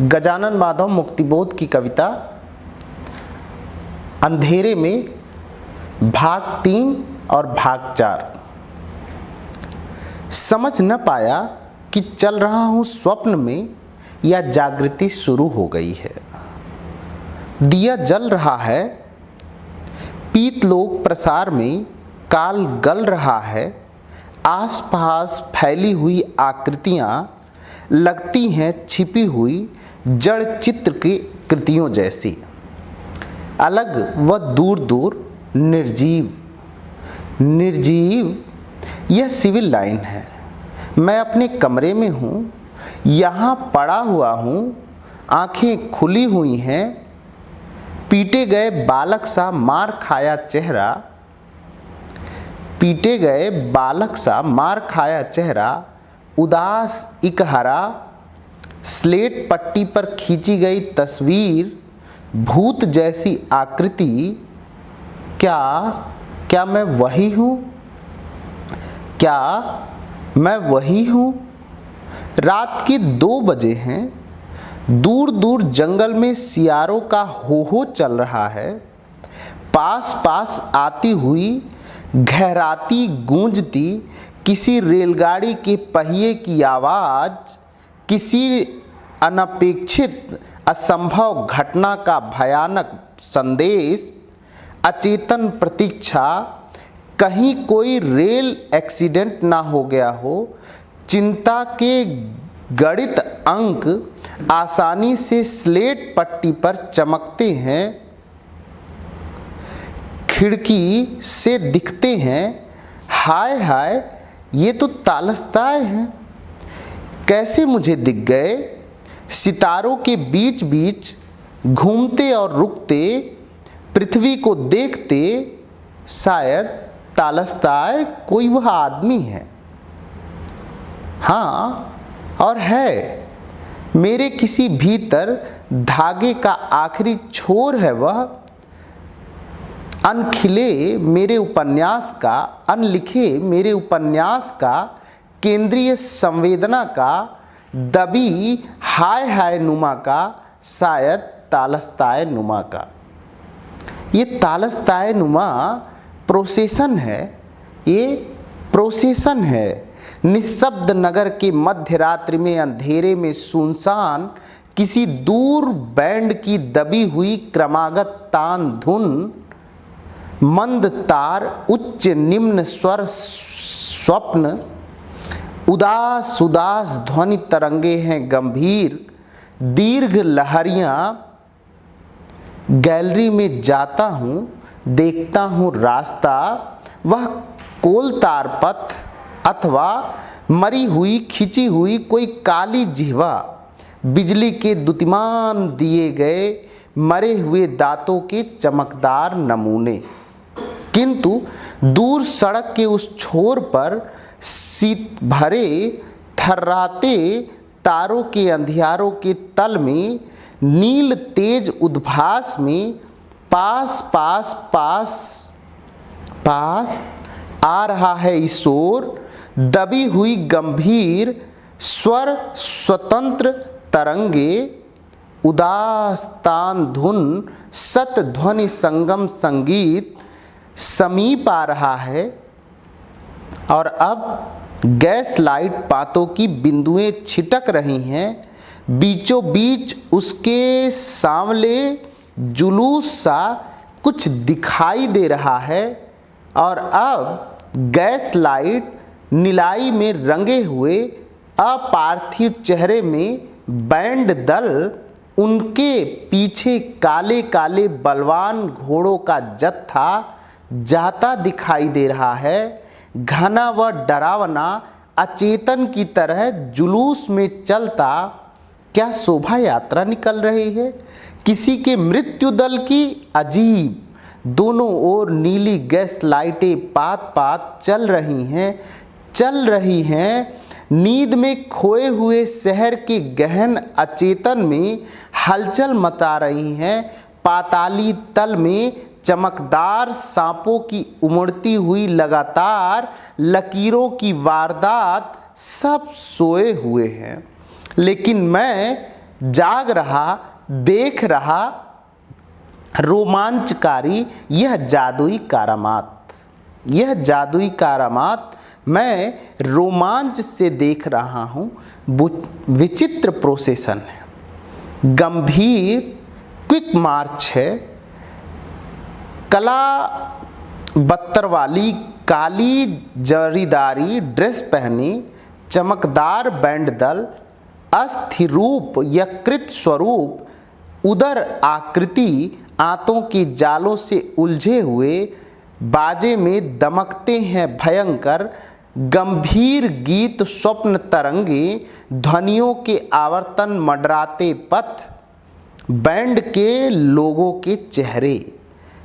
गजानन माधव मुक्तिबोध की कविता अंधेरे में भाग 3 और भाग 4। समझ न पाया कि चल रहा हूं स्वप्न में या जागृति शुरू हो गई है। दिया जल रहा है, पीतलोक प्रसार में काल गल रहा है। आसपास फैली हुई आकृतियां लगती हैं छिपी हुई जड़ चित्र की कृतियों जैसी, अलग व दूर दूर निर्जीव। यह सिविल लाइन है। मैं अपने कमरे में हूँ, यहाँ पड़ा हुआ हूँ, आंखें खुली हुई हैं। पीटे गए बालक सा मार खाया चेहरा, उदास इकहरा। स्लेट पट्टी पर खींची गई तस्वीर, भूत जैसी आकृति। क्या मैं वही हूँ? रात के 2 बजे हैं। दूर दूर जंगल में सियारों का हो चल रहा है। पास पास आती हुई गहराती गूंजती किसी रेलगाड़ी के पहिए की आवाज़, किसी अनपेक्षित असंभव घटना का भयानक संदेश। अचेतन प्रतीक्षा, कहीं कोई रेल एक्सीडेंट ना हो गया हो। चिंता के गणित अंक आसानी से स्लेट पट्टी पर चमकते हैं, खिड़की से दिखते हैं। हाय हाय, ये तो तालस्ताय हैं। कैसे मुझे दिख गए? सितारों के बीच बीच घूमते और रुकते, पृथ्वी को देखते। शायद तालस्ताय कोई वह आदमी है। हाँ, और है। मेरे किसी भीतर धागे का आखिरी छोर है वह। अनलिखे मेरे उपन्यास का केंद्रीय संवेदना का, दबी हाय हाय नुमा का, शायद तालस्ताय नुमा का। ये तालस्ताय नुमा प्रोसेसन है। निःशब्द नगर के मध्य रात्रि में, अंधेरे में, सुनसान किसी दूर बैंड की दबी हुई क्रमागत तान धुन। मंद तार, उच्च निम्न स्वर, स्वप्न। उदास ध्वनि तरंगे हैं गंभीर, दीर्घ लहरियां। गैलरी में जाता हूँ, देखता हूँ रास्ता, वह कोलतार पथ अथवा मरी हुई खिंची हुई कोई काली जिह्वा। बिजली के द्युतिमान दिए गए मरे हुए दांतों के चमकदार नमूने। किंतु दूर सड़क के उस छोर पर शीत भरे थर्राते तारों के अंधियारों के तल में, नील तेज उद्भास में, पास आ रहा है ईशोर। दबी हुई गंभीर स्वर, स्वतंत्र तरंगे, उदास तान धुन, सत ध्वनि संगम संगीत समीप आ रहा है। और अब गैस लाइट पातों की बिंदुएं छिटक रही हैं। बीचों बीच उसके सांवले जुलूस सा कुछ दिखाई दे रहा है। और अब गैस लाइट नीलाई में रंगे हुए अपार्थिव चेहरे में बैंड दल, उनके पीछे काले काले बलवान घोड़ों का जत्था जाता दिखाई दे रहा है। घना व डरावना, अचेतन की तरह जुलूस में चलता। क्या शोभा यात्रा निकल रही है किसी के मृत्यु दल की? अजीब। दोनों ओर नीली गैस लाइटें पात चल रही हैं। नींद में खोए हुए शहर के गहन अचेतन में हलचल मचा रही हैं। पाताली तल में चमकदार सांपों की उमड़ती हुई लगातार लकीरों की वारदात, सब सोए हुए हैं। लेकिन मैं जाग रहा, देख रहा रोमांचकारी यह जादुई करामात। यह जादुई करामात मैं रोमांच से देख रहा हूँ। विचित्र प्रोसेसन है, गंभीर क्विक मार्च है। कला बत्तर वाली काली जरीदारी ड्रेस पहनी, चमकदार बैंड दल, अस्थिर रूप, यकृत स्वरूप, उदर आकृति, आंतों के जालों से उलझे हुए, बाजे में दमकते हैं भयंकर गंभीर गीत, स्वप्न तरंगे, ध्वनियों के आवर्तन मंडराते पथ, बैंड के लोगों के चेहरे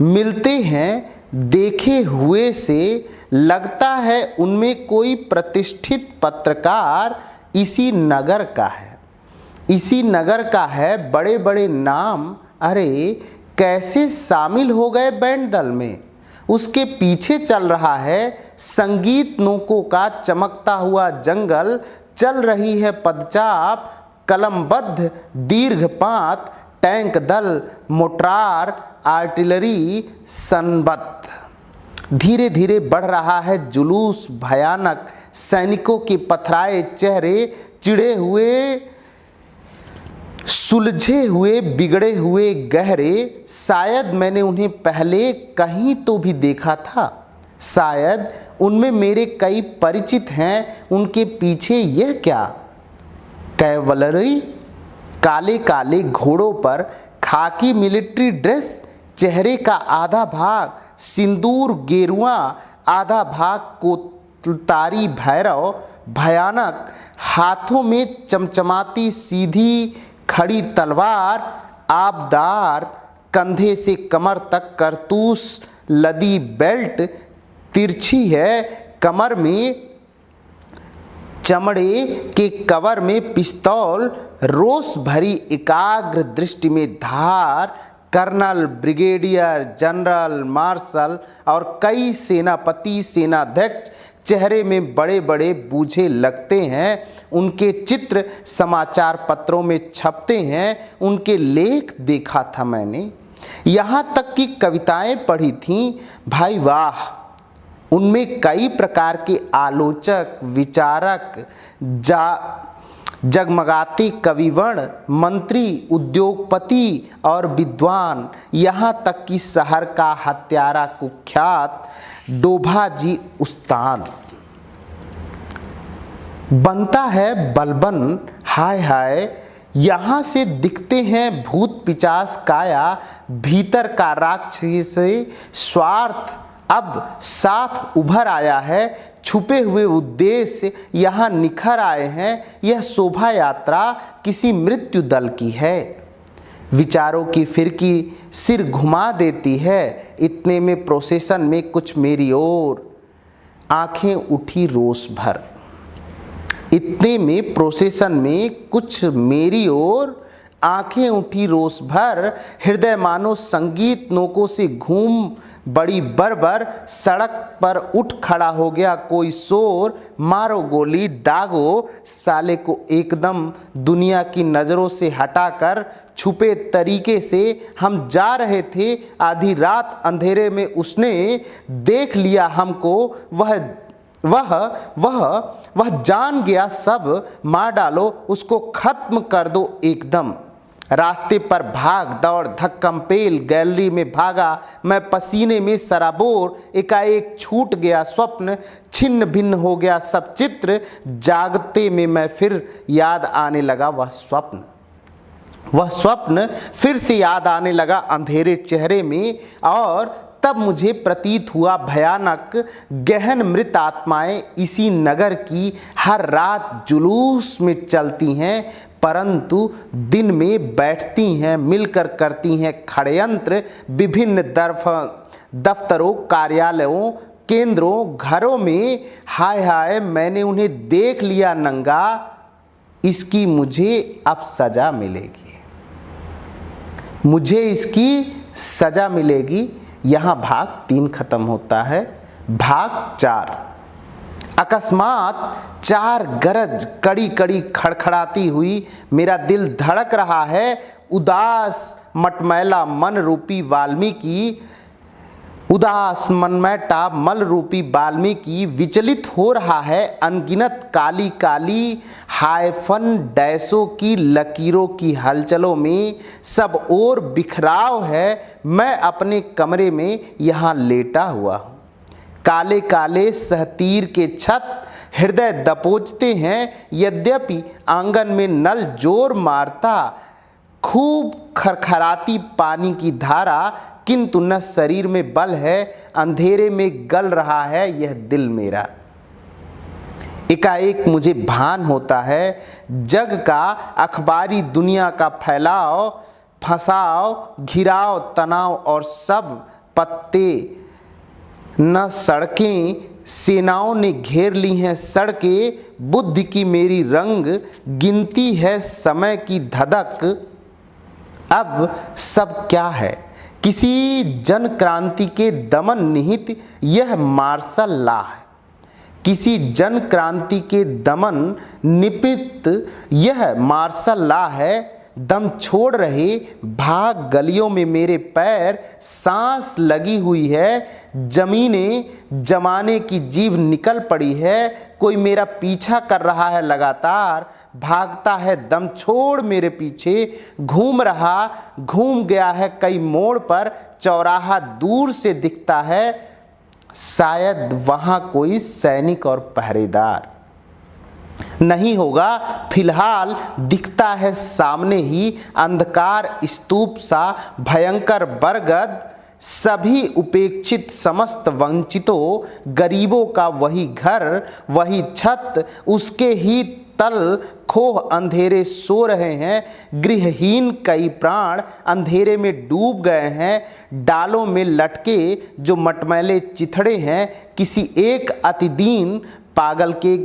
मिलते हैं देखे हुए से। लगता है उनमें कोई प्रतिष्ठित पत्रकार इसी नगर का है, इसी नगर का है। बड़े बड़े नाम अरे कैसे शामिल हो गए बैंड दल में। उसके पीछे चल रहा है संगीत नोकों का चमकता हुआ जंगल, चल रही है पदचाप, कलमबद्ध दीर्घपात, टैंक दल, मोटार, आर्टिलरी संबद्ध। धीरे धीरे बढ़ रहा है जुलूस भयानक, सैनिकों के पथराए चेहरे, चिड़े हुए, सुलझे हुए, बिगड़े हुए, गहरे। शायद मैंने उन्हें पहले कहीं तो भी देखा था, शायद उनमें मेरे कई परिचित हैं। उनके पीछे यह क्या, कैवलरी, काले काले घोड़ों पर, खाकी मिलिट्री ड्रेस, चेहरे का आधा भाग सिंदूर गेरुआ, आधा भाग कोतारी भैरव भयानक, हाथों में चमचमाती सीधी खड़ी तलवार, आबदार, कंधे से कमर तक कारतूस लदी बेल्ट तिरछी है, कमर में चमड़े के कवर में पिस्तौल, रोष भरी एकाग्र दृष्टि में धार। कर्नल, ब्रिगेडियर, जनरल, मार्शल और कई सेनापति, सेनाध्यक्ष चेहरे में बड़े बड़े बूझे लगते हैं। उनके चित्र समाचार पत्रों में छपते हैं, उनके लेख देखा था मैंने, यहाँ तक कि कविताएं पढ़ी थीं। भाई वाह, उनमें कई प्रकार के आलोचक, विचारक, जगमगाते कविवण, मंत्री, उद्योगपति और विद्वान, यहाँ तक कि शहर का हत्यारा कुख्यात डोभाजी उस्ताद बनता है बलबन। हाय हाय, यहाँ से दिखते हैं भूत पिचास काया, भीतर का राक्षसी स्वार्थ अब साफ उभर आया है। छुपे हुए उद्देश्य यहाँ निखर आए हैं। यह शोभा यात्रा किसी मृत्यु दल की है। विचारों की फिरकी सिर घुमा देती है। इतने में प्रोसेसन में कुछ मेरी ओर आंखें उठी रोष भर। इतने में प्रोसेसन में कुछ मेरी ओर आंखें उठी रोष भर। हृदय मानो संगीत नोकों से घूम बड़ी बरबर, सड़क पर उठ खड़ा हो गया कोई शोर। मारो गोली, दागो साले को एकदम दुनिया की नज़रों से हटाकर। छुपे तरीके से हम जा रहे थे, आधी रात अंधेरे में उसने देख लिया हमको। वह जान गया सब, मार डालो उसको, खत्म कर दो एकदम। रास्ते पर भाग दौड़ धक्कम पेल, गैलरी में भागा मैं पसीने में सराबोर। एकाएक छूट गया स्वप्न, छिन्न भिन्न हो गया सब चित्र। जागते में मैं फिर याद आने लगा वह स्वप्न फिर से याद आने लगा अंधेरे चेहरे में। और तब मुझे प्रतीत हुआ भयानक गहन मृत आत्माएं इसी नगर की हर रात जुलूस में चलती हैं, परंतु दिन में बैठती हैं, मिलकर करती हैं षड्यंत्र। विभिन्न दफ्तरों, कार्यालयों, केंद्रों, घरों में। हाय हाय, मैंने उन्हें देख लिया नंगा। इसकी मुझे अब सजा मिलेगी, मुझे इसकी सजा मिलेगी। यहाँ भाग 3 खत्म होता है। भाग 4 अकस्मात चार गरज कड़ी कड़ी खड़खड़ाती हुई मेरा दिल धड़क रहा है। उदास मटमैला मन रूपी वाल्मीकि, उदास मनमैटा मल रूपी वाल्मीकि विचलित हो रहा है। अनगिनत काली काली हायफन डैशों की लकीरों की हलचलों में सब ओर बिखराव है। मैं अपने कमरे में यहाँ लेटा हुआ हूँ। काले काले सहतीर के छत हृदय दबोचते हैं। यद्यपि आंगन में नल जोर मारता, खूब खरखराती पानी की धारा, किंतु न शरीर में बल है। अंधेरे में गल रहा है यह दिल मेरा। एकाएक मुझे भान होता है जग का, अखबारी दुनिया का फैलाव, फंसाव, घिराव, तनाव और सब पत्ते न सड़कें सेनाओं ने घेर ली हैं सड़कें। बुद्धि की मेरी रंग गिनती है समय की धधक। अब सब क्या है? किसी जन क्रांति के दमन निहित यह मार्शल लॉ है। किसी जन क्रांति के दमन निमित्त यह मार्शल लॉ है। दम छोड़ रहे भाग गलियों में मेरे पैर, सांस लगी हुई है। जमीनें जमाने की जीभ निकल पड़ी है। कोई मेरा पीछा कर रहा है लगातार, भागता है दम छोड़ मेरे पीछे। घूम गया है कई मोड़ पर, चौराहा दूर से दिखता है। शायद वहाँ कोई सैनिक और पहरेदार नहीं होगा। फिलहाल दिखता है सामने ही अंधकार स्तूप सा भयंकर बरगद। सभी उपेक्षित समस्त वंचितों गरीबों का वही घर, वही छत, उसके ही तल खोह अंधेरे सो रहे हैं। गृहहीन कई प्राण अंधेरे में डूब गए हैं। डालों में लटके जो मटमैले चिथड़े हैं, किसी एक अतिदीन पागल के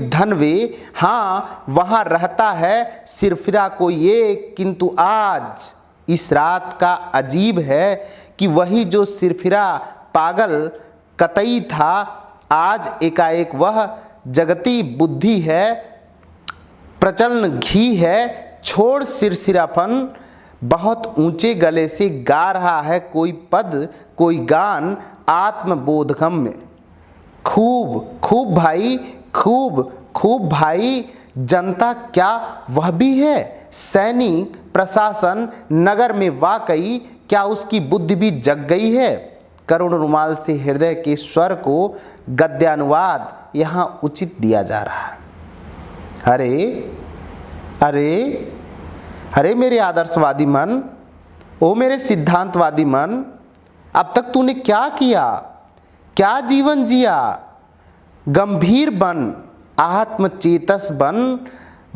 धन वे। हाँ, वहाँ रहता है सिरफिरा कोई एक, किंतु आज इस रात का अजीब है कि वही जो सिरफिरा पागल कतई था, आज एकाएक वह जगती बुद्धि है, प्रचलन घी है। छोड़ सिरसिरापन, बहुत ऊंचे गले से गा रहा है कोई पद, कोई गान आत्मबोधगम्य। खूब खूब भाई, खूब भाई। जनता क्या वह भी है? सैनिक, प्रशासन, नगर में वाकई क्या उसकी बुद्धि भी जग गई है? करुण रुमाल से हृदय के स्वर को गद्यानुवाद यहाँ उचित दिया जा रहा है। अरे मेरे आदर्शवादी मन, ओ मेरे सिद्धांतवादी मन, अब तक तूने क्या किया, क्या जीवन जिया? गंभीर बन, आत्मचेतस बन।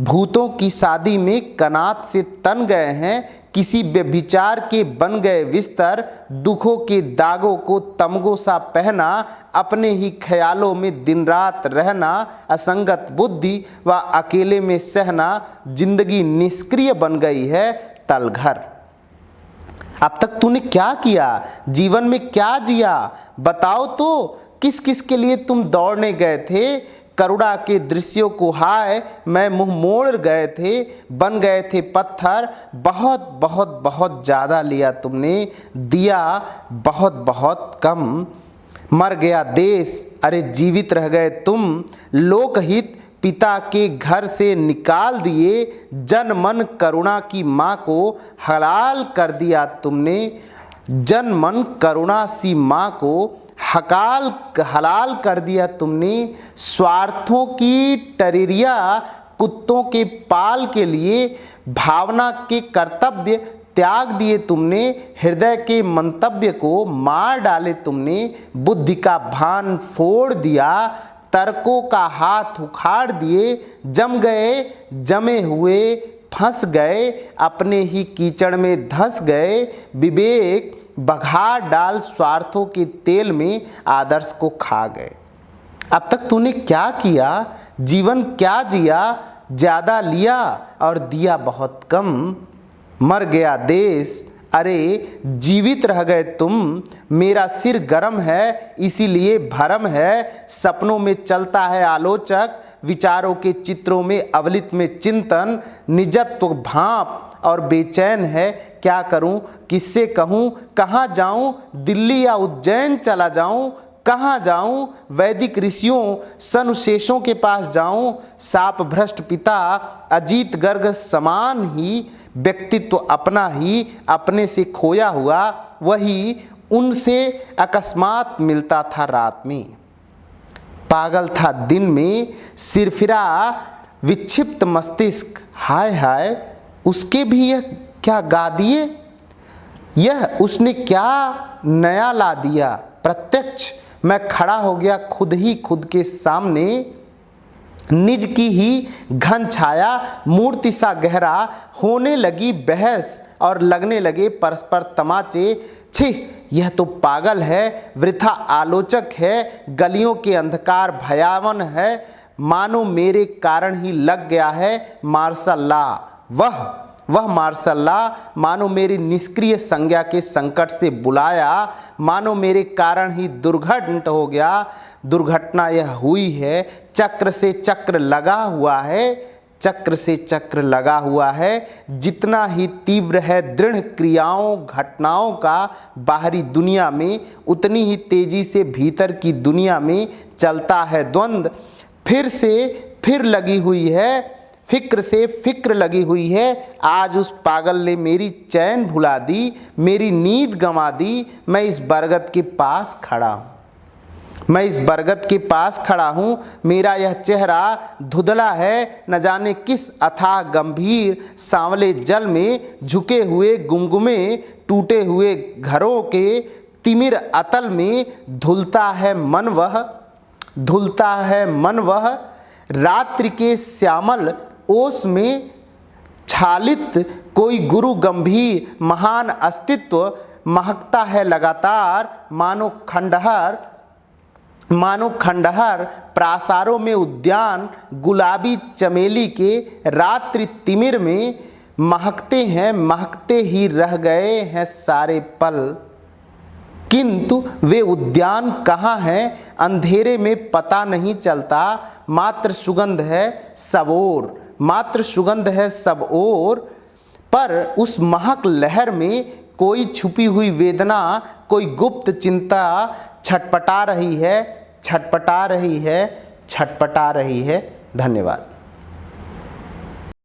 भूतों की शादी में कनात से तन गए हैं। किसी व्यभिचार के बन गए बिस्तर, दुखों के दागों को तमगों सा पहना। अपने ही ख्यालों में दिन रात रहना, असंगत बुद्धि व अकेले में सहना। जिंदगी निष्क्रिय बन गई है तलघर। अब तक तूने क्या किया, जीवन में क्या जिया? बताओ तो, किस किस के लिए तुम दौड़ने गए थे? करुणा के दृश्यों को हाय मैं मुंह मोड़ गए थे, बन गए थे पत्थर। बहुत बहुत बहुत ज़्यादा लिया तुमने, दिया बहुत बहुत कम। मर गया देश, अरे जीवित रह गए तुम। लोकहित पिता के घर से निकाल दिए, जन मन करुणा की माँ को हलाल कर दिया तुमने। जन मन करुणा सी माँ को हलाल कर दिया तुमने। स्वार्थों की टरेरिया कुत्तों के पाल के लिए भावना के कर्तव्य त्याग दिए तुमने। हृदय के मंतव्य को मार डाले तुमने। बुद्धि का भान फोड़ दिया, तर्कों का हाथ उखाड़ दिए। जम गए, जमे हुए फंस गए, अपने ही कीचड़ में धंस गए। विवेक बघार डाल स्वार्थों के तेल में आदर्श को खा गए। अब तक तूने क्या किया, जीवन क्या जिया? ज्यादा लिया और दिया बहुत कम। मर गया देश, अरे जीवित रह गए तुम, मेरा सिर गरम है इसीलिए भरम है। सपनों में चलता है आलोचक, विचारों के चित्रों में अवलित में चिंतन। निजत्व भांप और बेचैन है, क्या करूं किससे कहूं। कहाँ जाऊं, दिल्ली या उज्जैन चला जाऊं। कहाँ जाऊं, वैदिक ऋषियों सनुशेषों के पास जाऊं। साप भ्रष्ट पिता अजीत गर्ग समान ही, व्यक्तित्व अपना ही अपने से खोया हुआ, वही उनसे अकस्मात मिलता था रात में। पागल था दिन में सिरफिरा विक्षिप्त मस्तिष्क, हाय हाय उसके भी यह क्या गा दिए। यह उसने क्या नया ला दिया। प्रत्यक्ष मैं खड़ा हो गया खुद ही खुद के सामने। निज की ही घन छाया मूर्ति सा गहरा, होने लगी बहस और लगने लगे परस्पर तमाचे। छी, यह तो पागल है, वृथा आलोचक है। गलियों के अंधकार भयावन है, मानो मेरे कारण ही लग गया है मार्शल लॉ। वह मार्शल लॉ मानो मेरी निष्क्रिय संज्ञा के संकट से बुलाया, मानो मेरे कारण ही दुर्घटना हो गया। दुर्घटना यह हुई है, चक्र से चक्र लगा हुआ है, चक्र से चक्र लगा हुआ है। जितना ही तीव्र है दृढ़ क्रियाओं घटनाओं का बाहरी दुनिया में, उतनी ही तेजी से भीतर की दुनिया में चलता है द्वंद्व। फिर से फिर लगी हुई है, फिक्र से फिक्र लगी हुई है। आज उस पागल ने मेरी चैन भुला दी, मेरी नींद गंवा दी। मैं इस बरगद के पास खड़ा हूँ, मैं इस बरगद के पास खड़ा हूँ। मेरा यह चेहरा धुंधला है, न जाने किस अथाह गंभीर सांवले जल में झुके हुए गुमगुमे टूटे हुए घरों के तिमिर अतल में धुलता है मन वह, धुलता है मन वह। रात्रि के श्यामल ओस में छालित कोई गुरु गंभीर महान अस्तित्व महकता है लगातार। मानो खंडहर प्रासारों में उद्यान गुलाबी चमेली के रात्रि तिमिर में महकते हैं, महकते ही रह गए हैं सारे पल। किंतु वे उद्यान कहाँ हैं, अंधेरे में पता नहीं चलता। मात्र सुगंध है सब ओर, मात्र सुगंध है सब ओर। पर उस महक लहर में कोई छुपी हुई वेदना, कोई गुप्त चिंता छटपटा रही है, छटपटा रही है, छटपटा रही है। धन्यवाद।